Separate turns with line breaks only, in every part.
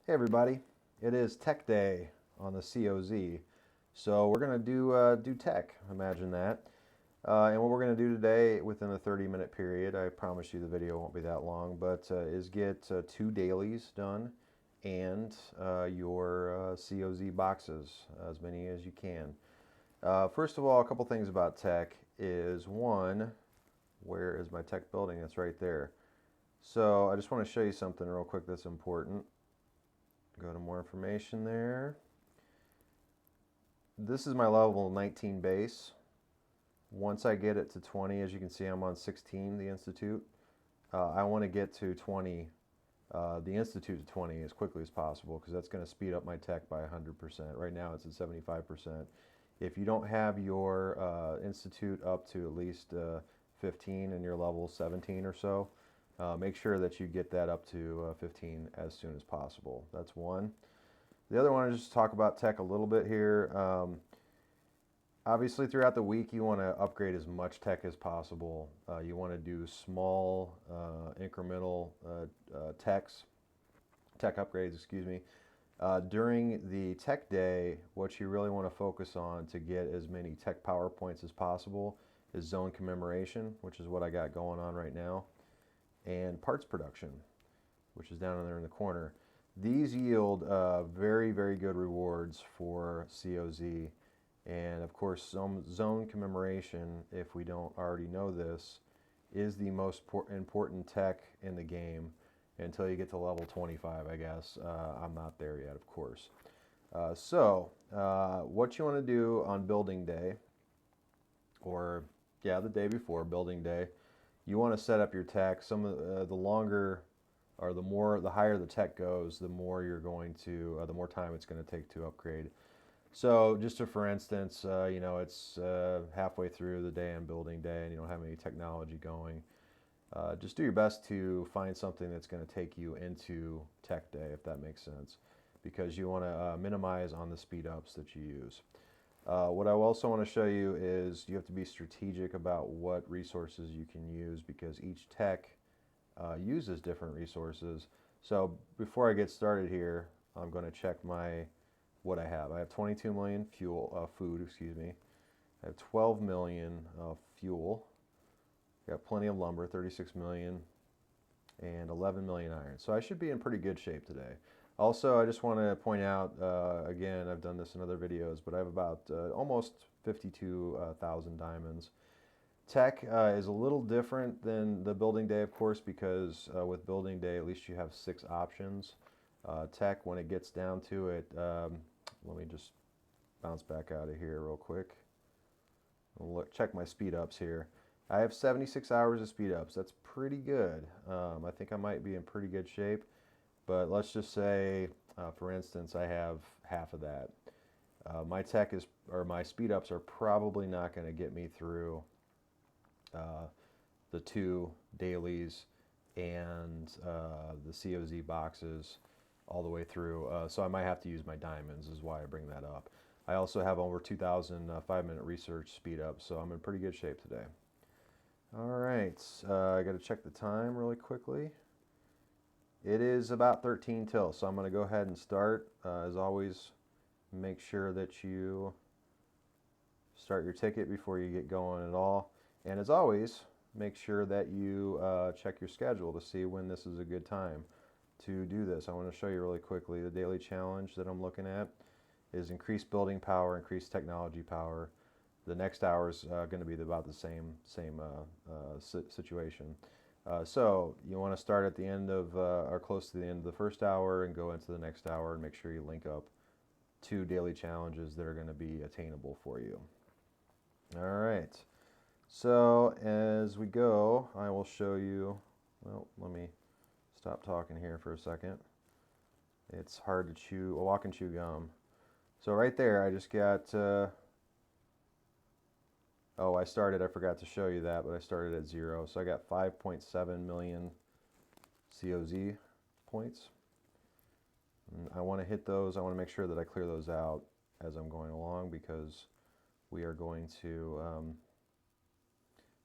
Hey everybody, it is Tech Day on the COZ. So we're going to do tech, imagine that. And what we're going to do today within a 30-minute period, I promise you the video won't be that long, but is get 2 dailies done and your COZ boxes, as many as you can. First of all, a couple things about tech is one, where is my tech building? That's right there. So I just want to show you something real quick that's important. Go to more information there. This is my level 19 base. Once I get it to 20, as you can see, I'm on 16, the Institute. I want to get to 20, the Institute to 20 as quickly as possible because that's going to speed up my tech by 100%. Right now it's at 75%. If you don't have your Institute up to at least 15 and your level 17 or so, make sure that you get that up to 15 as soon as possible. That's one. The other one is just talk about tech a little bit here. Obviously, throughout the week, you want to upgrade as much tech as possible. You want to do small, incremental tech upgrades, excuse me. During the tech day, what you really want to focus on to get as many tech PowerPoints as possible is zone commemoration, which is what I got going on right now, and parts production, which is down there in the corner. These yield very, very good rewards for COZ. And of course, zone commemoration, if we don't already know this, is the most important tech in the game until you get to level 25, I guess. I'm not there yet, of course. What you want to do on building day, or the day before building day, you want to set up your tech. Some of the longer or the higher the tech goes, the more you're going to, the more time it's going to take to upgrade. So just for instance, it's halfway through the day on building day and you don't have any technology going. Just do your best to find something that's going to take you into tech day, if that makes sense, because you want to minimize on the speed ups that you use. What I also want to show you is you have to be strategic about what resources you can use because each tech uses different resources. So before I get started here, I'm going to check what I have. I have 22 million food, excuse me. I have 12 million fuel. Got plenty of lumber, 36 million, and 11 million iron. So I should be in pretty good shape today. Also, I just want to point out, again, I've done this in other videos, but I have about almost 52,000 diamonds. Tech is a little different than the building day, of course, because with building day, at least you have 6 options. Tech, when it gets down to it, let me just bounce back out of here real quick. Check my speed ups here. I have 76 hours of speed ups. That's pretty good. I think I might be in pretty good shape, but let's just say, for instance, I have half of that. My speed ups are probably not going to get me through the 2 dailies and the COZ boxes all the way through. So I might have to use my diamonds, is why I bring that up. I also have over 2,000 5-minute research speed up, so I'm in pretty good shape today. All right, I got to check the time really quickly. It is about 13 till, so I'm going to go ahead and start. As always, make sure that you start your ticket before you get going at all. And as always, make sure that you check your schedule to see when this is a good time to do this. I want to show you really quickly the daily challenge that I'm looking at is increased building power, increased technology power. The next hour is going to be about the same situation. So you want to start at the end of or close to the end of the first hour and go into the next hour and make sure you link up 2 daily challenges that are going to be attainable for you. All right. So as we go, I will show you, well, let me stop talking here for a second. It's hard to walk and chew gum. So right there, I just got, I forgot to show you that, but I started at 0. So I got 5.7 million COZ points. And I want to hit those. I want to make sure that I clear those out as I'm going along because we are going to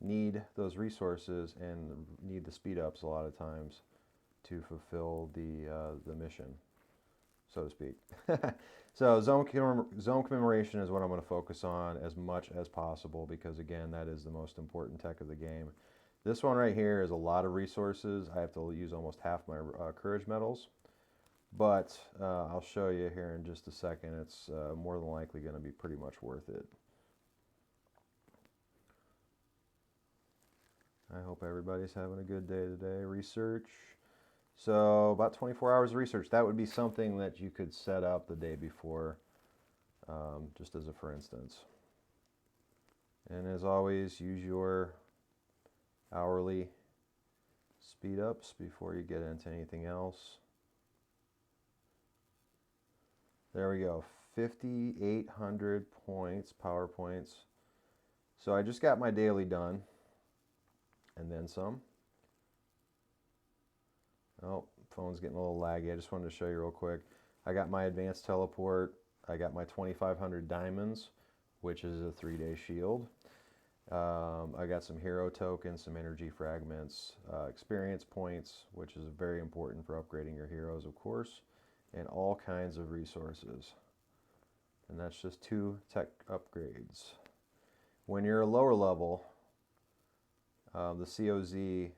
need those resources and need the speed ups a lot of times to fulfill the mission. so to speak. So zone commemoration is what I'm going to focus on as much as possible because, again, that is the most important tech of the game. This one right here is a lot of resources. I have to use almost half my courage medals, but I'll show you here in just a second. It's more than likely going to be pretty much worth it. I hope everybody's having a good day today. Research. So about 24 hours of research. That would be something that you could set up the day before, just as a for instance. And as always, use your hourly speed ups before you get into anything else. There we go, 5,800 points, power points. So I just got my daily done, and then some. Oh, phone's getting a little laggy. I just wanted to show you real quick. I got my advanced teleport. I got my 2,500 diamonds, which is a 3-day shield. I got some hero tokens, some energy fragments, experience points, which is very important for upgrading your heroes, of course, and all kinds of resources. And that's just 2 tech upgrades. When you're a lower level, the COZ,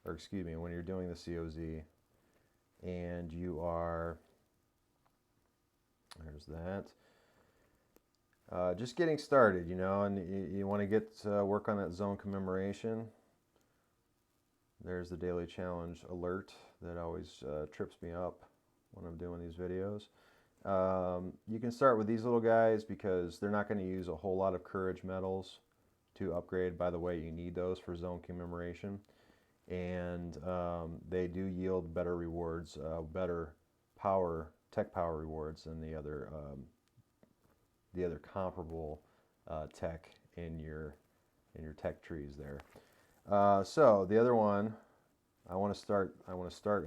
or excuse me, when you're doing the COZ and you are, there's that, just getting started, you know, and you want to get work on that zone commemoration. There's the daily challenge alert that always trips me up when I'm doing these videos. You can start with these little guys because they're not going to use a whole lot of courage medals to upgrade. By the way, you need those for zone commemoration, and they do yield better rewards, better tech power rewards than the other comparable tech in your tech trees there. So the other one, I want to start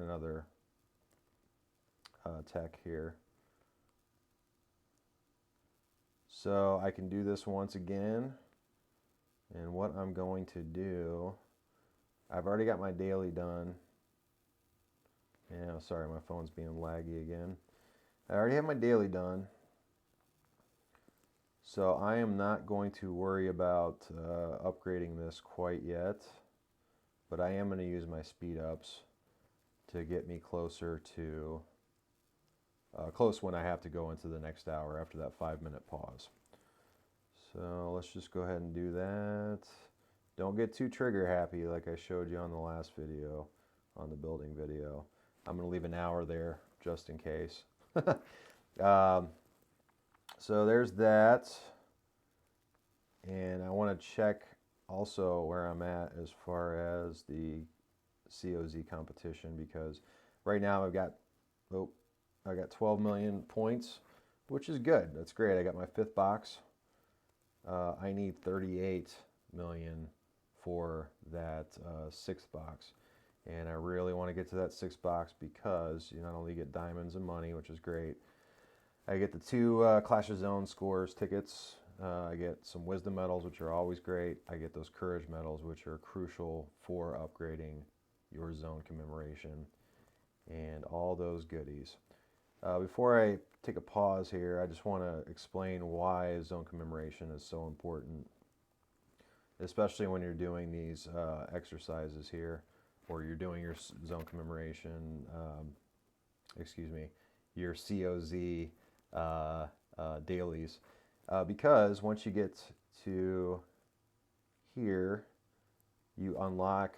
another tech here. So I can do this once again, and what I'm going to do, I've already got my daily done. Yeah, sorry, my phone's being laggy again. I already have my daily done, so I am not going to worry about upgrading this quite yet, but I am going to use my speed ups to get me closer to close when I have to go into the next hour after that 5-minute pause. So let's just go ahead and do that. Don't get too trigger happy like I showed you on the last video, on the building video. I'm going to leave an hour there just in case. So there's that. And I want to check also where I'm at as far as the COZ competition, because right now I've got, I got 12 million points, which is good. That's great. I got my 5th box. I need 38 million for that 6th box. And I really want to get to that 6th box because you not only get diamonds and money, which is great, I get the 2 Clash of Zones scores tickets. I get some wisdom medals, which are always great. I get those courage medals, which are crucial for upgrading your zone commemoration, and all those goodies. Before I take a pause here, I just want to explain why zone commemoration is so important, especially when you're doing these exercises here, or you're doing your zone commemoration, your COZ dailies. Because once you get to here, you unlock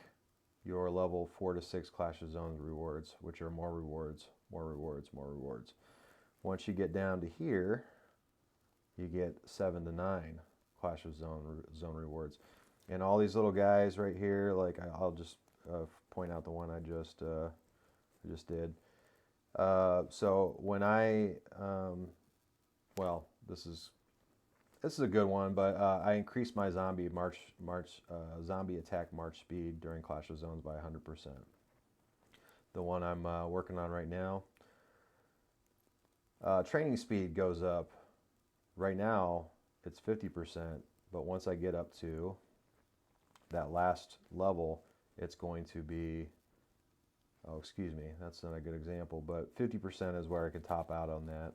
your level 4 to 6 Clash of Zones rewards, which are more rewards, more rewards, more rewards. Once you get down to here, you get 7 to 9 Clash of Zone rewards. And all these little guys right here, like I'll just point out the one I just did. So when well, this is a good one, but I increased my zombie attack march speed during Clash of Zones by 100%. The one I'm working on right now, training speed goes up. Right now it's 50%, but once I get up to that last level, it's going to be Oh, excuse me, that's not a good example, but 50% is where I could top out on that.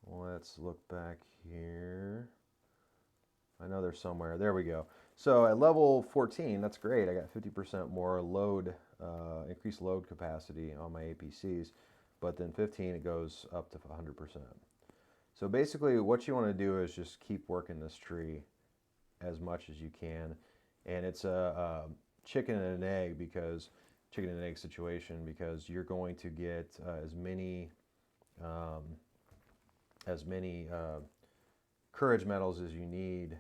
Let's look back here. I know there's somewhere. There we go. So at level 14, that's great. I got 50% more load, increased load capacity on my APCs. But then 15, it goes up to 100%. So basically what you want to do is just keep working this tree as much as you can. And it's a chicken and an egg, because chicken and egg situation, because you're going to get as many courage medals as you need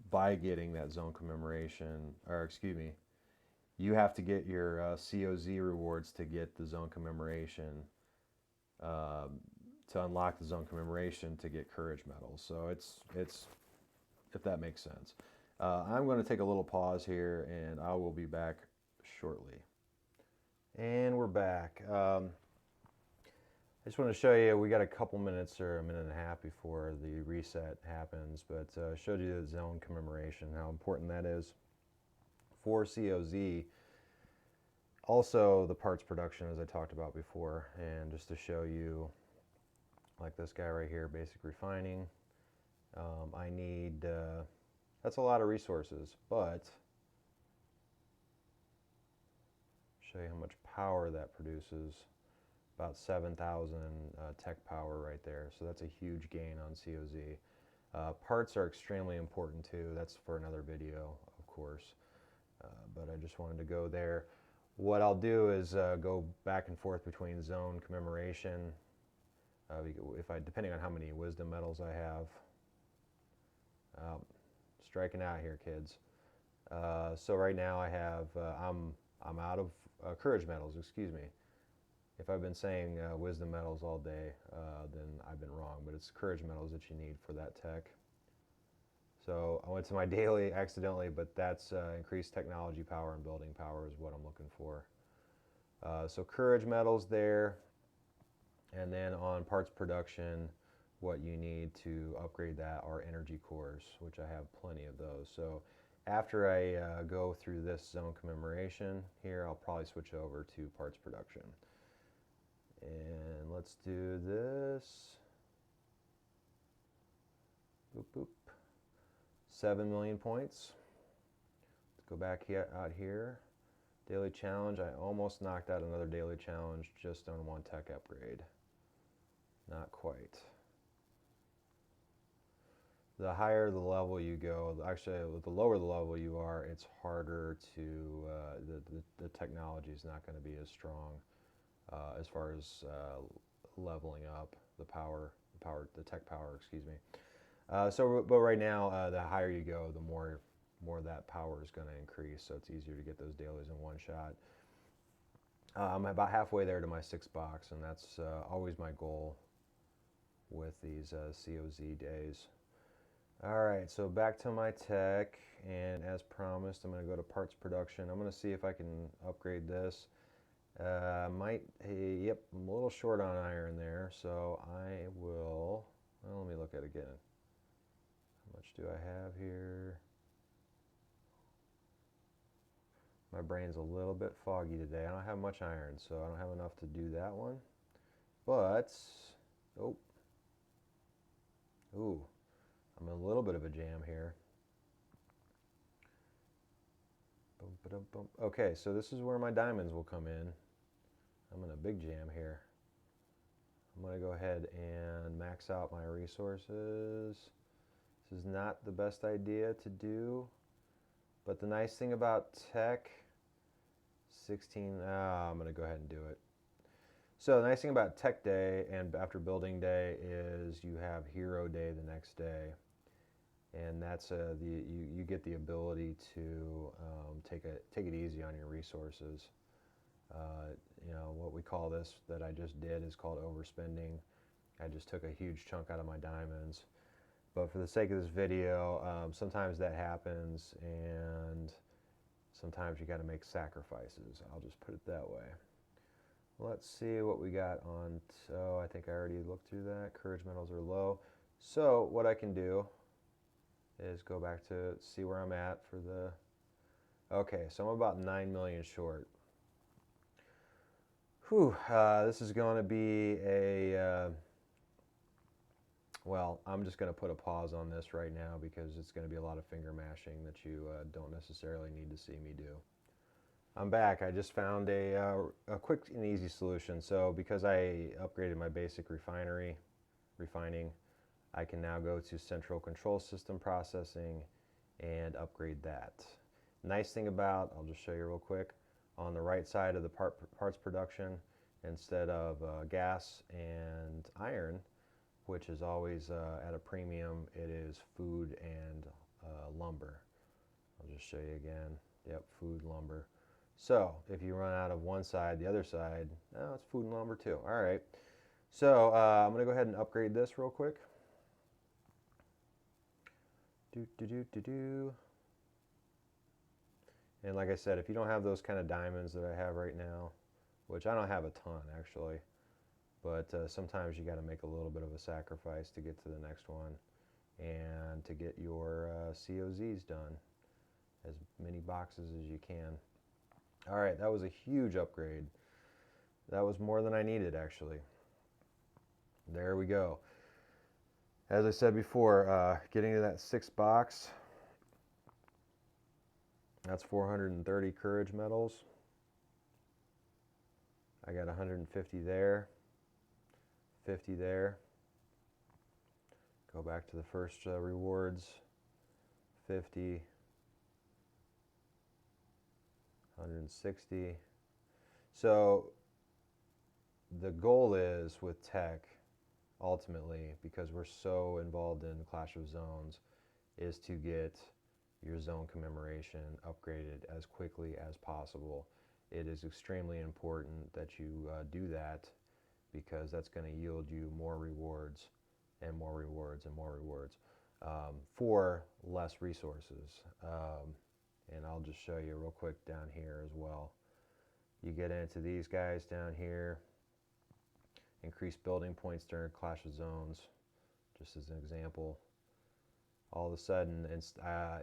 by getting that zone commemoration, or excuse me, you have to get your COZ rewards to get the zone commemoration, to unlock the zone commemoration to get courage medals. So it's if that makes sense. I'm going to take a little pause here, and I will be back shortly. And we're back. I just want to show you, we got a couple minutes or a minute and a half before the reset happens, but showed you the zone commemoration, how important that is for COZ. Also the parts production, as I talked about before, and just to show you, like this guy right here, basic refining. I need, that's a lot of resources, but show you how much power that produces. About 7,000 tech power right there, so that's a huge gain on COZ. Parts are extremely important too. That's for another video, of course, but I just wanted to go there. What I'll do is go back and forth between zone commemoration, depending on how many wisdom medals I have. Striking out here, kids. So right now I have, I'm out of courage medals, excuse me. If I've been saying wisdom medals all day, then I've been wrong, but it's courage medals that you need for that tech. So I went to my daily accidentally, but that's increased technology power and building power is what I'm looking for. So courage medals there, and then on parts production, what you need to upgrade that are energy cores, which I have plenty of those. So after I go through this zone commemoration here, I'll probably switch over to parts production. And let's do this. Boop, boop. 7 million points. Let's go back out here. Daily challenge. I almost knocked out another daily challenge just on one tech upgrade. Not quite. The higher the level you go, actually the lower the level you are, it's harder to, the technology is not going to be as strong. As far as leveling up the tech power, excuse me. But right now, the higher you go, the more that power is going to increase. So it's easier to get those dailies in one shot. I'm about halfway there to my 6 box, and that's always my goal with these COZ days. All right, so back to my tech, and as promised, I'm going to go to parts production. I'm going to see if I can upgrade this. Yep, I'm a little short on iron there, so I will, well, let me look at it again. How much do I have here? My brain's a little bit foggy today. I don't have much iron, so I don't have enough to do that one. But, ooh, I'm in a little bit of a jam here. Okay, so this is where my diamonds will come in. I'm in a big jam here. I'm going to go ahead and max out my resources. This is not the best idea to do, but the nice thing about tech, 16, I'm going to go ahead and do it. So the nice thing about tech day and after building day is you have hero day the next day. And that's you get the ability to take it easy on your resources. You know, what we call this that I just did is called overspending. I just took a huge chunk out of my diamonds. But for the sake of this video, sometimes that happens, and sometimes you got to make sacrifices. I'll just put it that way. Let's see what we got on. So I think I already looked through that. Courage medals are low. So what I can do is go back to see where I'm at for the, Okay, so I'm about 9 million short. Whew, this is going to be well, I'm just going to put a pause on this right now because it's going to be a lot of finger mashing that you don't necessarily need to see me do. I'm back. I just found a quick and easy solution. So because I upgraded my basic refining, I can now go to central control system processing and upgrade that. Nice thing about, I'll just show you real quick, on the right side of the parts production, instead of gas and iron, which is always at a premium, it is food and lumber. I'll just show you again. Yep, food, lumber. So if you run out of one side, the other side, oh, it's food and lumber too. All right. So I'm going to go ahead and upgrade this real quick. And like I said, if you don't have those kind of diamonds that I have right now, which I don't have a ton actually, but sometimes you got to make a little bit of a sacrifice to get to the next one and to get your COZs done, as many boxes as you can. All right, that was a huge upgrade. That was more than I needed actually. There we go. As I said before, getting to that 6th box, that's 430 courage medals. I got 150 there, 50 there. Go back to the first rewards, 50, 160. So the goal is with tech, ultimately, because we're so involved in Clash of Zones, is to get your zone commemoration upgraded as quickly as possible. It is extremely important that you do that, because that's going to yield you more rewards and more rewards and more rewards for less resources. And I'll just show you real quick down here as well. You get into these guys down here, increase building points during Clash of Zones, just as an example. All of a sudden,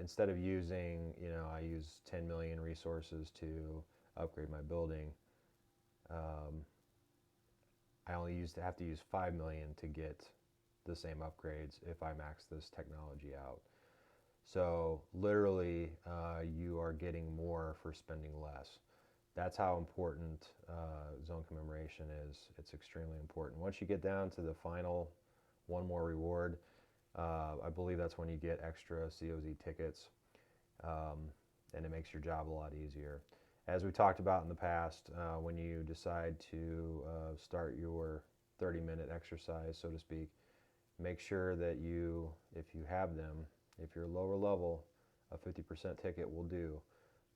instead of using, I use 10 million resources to upgrade my building. I only have to use 5 million to get the same upgrades if I max this technology out. So literally, you are getting more for spending less. That's how important zone commemoration is. It's extremely important. Once you get down to the final one more reward, I believe that's when you get extra COZ tickets, and it makes your job a lot easier. As we talked about in the past, when you decide to start your 30-minute exercise, so to speak, make sure that you, if you have them, if you're lower level, a 50% ticket will do,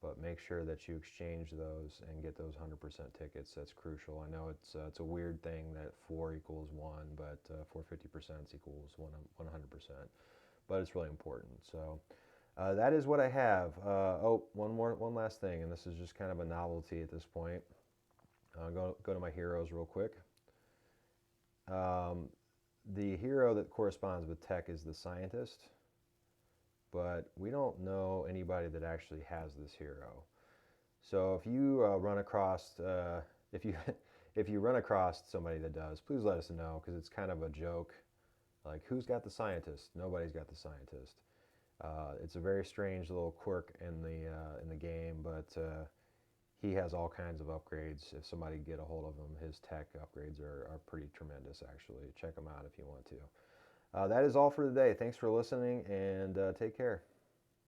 but make sure that you exchange those and get those 100% tickets. That's crucial. I know it's a weird thing that 4 equals 1, but 4 50% equals 100%, but it's really important. So that is what I have. One last thing, and this is just kind of a novelty at this point. Go to my heroes real quick. The hero that corresponds with tech is the scientist, but we don't know anybody that actually has this hero. So if you run across if you if you run across somebody that does, please let us know, because it's kind of a joke. Like, who's got the scientist? Nobody's got the scientist. It's a very strange little quirk in the game, but he has all kinds of upgrades. If somebody can get a hold of him, his tech upgrades are pretty tremendous, actually. Check them out if you want to. That is all for today. Thanks for listening, and take care.